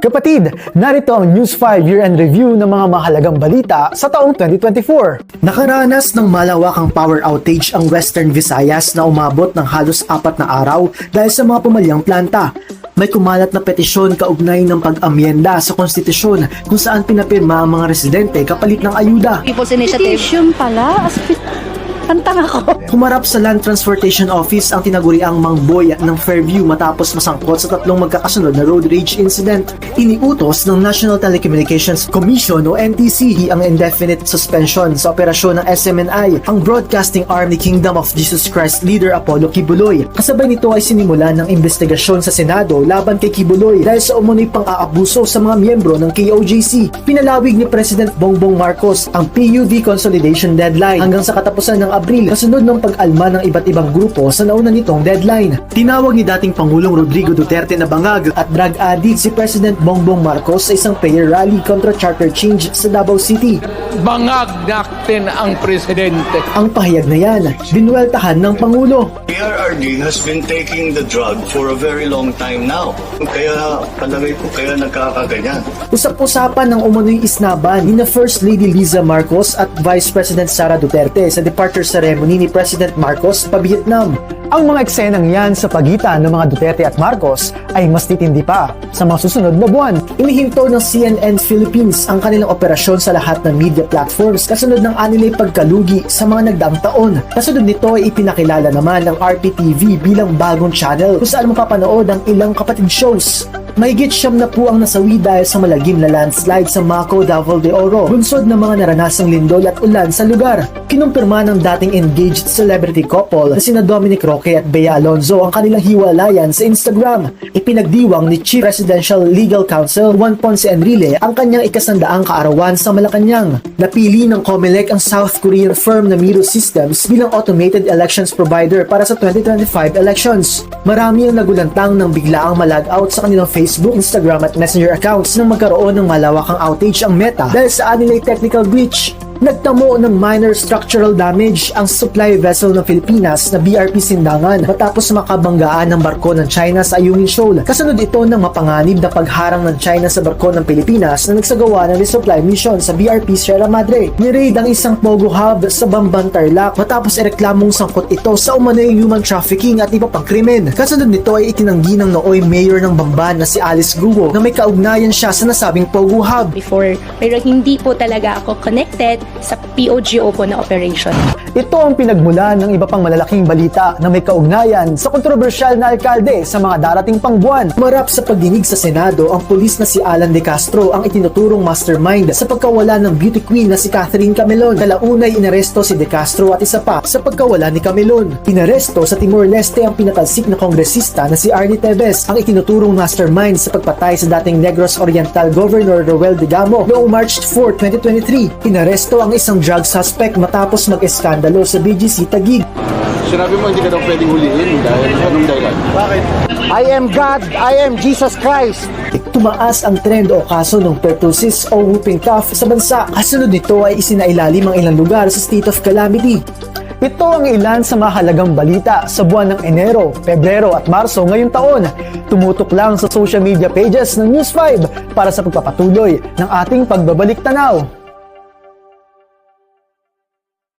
Kapatid, narito ang News 5 Year-End Review ng mga mahalagang balita sa taong 2024. Nakaranas ng malawakang power outage ang Western Visayas na umabot ng halos 4 na araw dahil sa mga pumalyang planta. May kumalat na petisyon kaugnay ng pag-amyenda sa konstitusyon kung saan pinapirma ang mga residente kapalit ng ayuda. People's Initiative. Petition pala? Pantang ako. Humarap sa Land Transportation Office ang tinaguriang Mang Boy ng Fairview matapos masangkot sa 3 magkakasunod na road rage incident. Iniutos ng National Telecommunications Commission o NTC ang indefinite suspension sa operasyon ng SMNI, ang broadcasting arm ni Kingdom of Jesus Christ leader Apollo Kibuloy. Kasabay nito ay sinimulan ng investigasyon sa Senado laban kay Kibuloy dahil sa umunoy pang-aabuso sa mga miyembro ng KOJC. Pinalawig ni President Bongbong Marcos ang PUV consolidation deadline hanggang sa katapusan ng Abril kasunod ng pag-alma ng iba't ibang grupo sa nauna nitong deadline. Tinawag ni dating Pangulong Rodrigo Duterte na bangag at drug addict si President Bongbong Marcos sa isang prayer rally kontra charter change sa Davao City. Bangag natin ang presidente. Ang pahayag na yan, binuweltahan ng Pangulo. PRRD has been taking the drug for a very long time now. Kaya palagay ko kaya nagkakaganyan. Usap-usapan ng umunoy isnaban ni na First Lady Liza Marcos at Vice President Sara Duterte sa departure ceremony ni President Marcos pa Vietnam. Ang mga eksenang yan sa pagitan ng mga Duterte at Marcos ay mas titindi pa sa mga susunod na buwan. Inihinto ng CNN Philippines ang kanilang operasyon sa lahat ng media platforms kasunod ng anilay pagkalugi sa mga nagdaang taon. Kasunod nito ay ipinakilala naman ng RPTV bilang bagong channel kung saan mapapanood ang ilang kapatid shows. Mahigit 7 na po ang nasawi dahil sa malagim na landslide sa Maco, Davao de Oro, bunsod ng mga naranasang lindol at ulan sa lugar. Kinumpirma ng dating engaged celebrity couple na sina Dominic Roque at Bea Alonzo ang kanilang hiwalayan sa Instagram. Ipinagdiwang ni Chief Presidential Legal Counsel Juan Ponce Enrile ang kanyang ikasandaang kaarawan sa Malacanang. Napili ng COMELEC ang South Korean firm na Miro Systems bilang automated elections provider para sa 2025 elections. Marami ang nagulantang ng biglaang malag-out sa kanilang Facebook, Instagram at Messenger accounts nang magkaroon ng malawakang outage ang Meta dahil sa anilay technical glitch. Nagtamo ng minor structural damage ang supply vessel ng Pilipinas na BRP Sindangan matapos makabanggaan ng barko ng China sa Ayungin Shoal. Kasunod ito ng mapanganib na pagharang ng China sa barko ng Pilipinas na nagsagawa ng resupply mission sa BRP Sierra Madre. Niraid ang isang Pogo Hub sa Bamban, Tarlac matapos ireklamong sangkot ito sa umano'y human trafficking at iba pang krimen. Kasunod nito ay itinanggi ng nooy mayor ng Bamban na si Alice Guo na may kaugnayan siya sa nasabing Pogo Hub. Pero hindi po talaga ako connected sa POGO po na operation. Ito ang pinagmulan ng iba pang malalaking balita na may kaugnayan sa kontrobersyal na alkalde sa mga darating pang buwan. Marap sa pagdinig sa Senado, ang pulis na si Alan De Castro ang itinuturong mastermind sa pagkawala ng beauty queen na si Catherine Camelon. Kalaunay inaresto si De Castro at isa pa sa pagkawala ni Camelon. Inaresto sa Timor-Leste ang pinatalsik na kongresista na si Arnie Tevez, ang itinuturong mastermind sa pagpatay sa dating Negros Oriental Governor Roel Digamo noong March 4, 2023. Inaresto ang isang drug suspect matapos mag-eskandalo sa BGC Taguig. Sinabi mo hindi ka daw pwedeng huliin dahil anong dahilan? Bakit? I am God, I am Jesus Christ. Tumaas ang trend o kaso ng pertussis o whooping cough sa bansa. Kasunod nito ay isinailalim ang ilang lugar sa state of calamity. Ito ang ilan sa mahalagang balita sa buwan ng Enero, Pebrero at Marso ngayong taon. Tumutok lang sa social media pages ng News 5 para sa pagpapatuloy ng ating pagbabalik tanaw.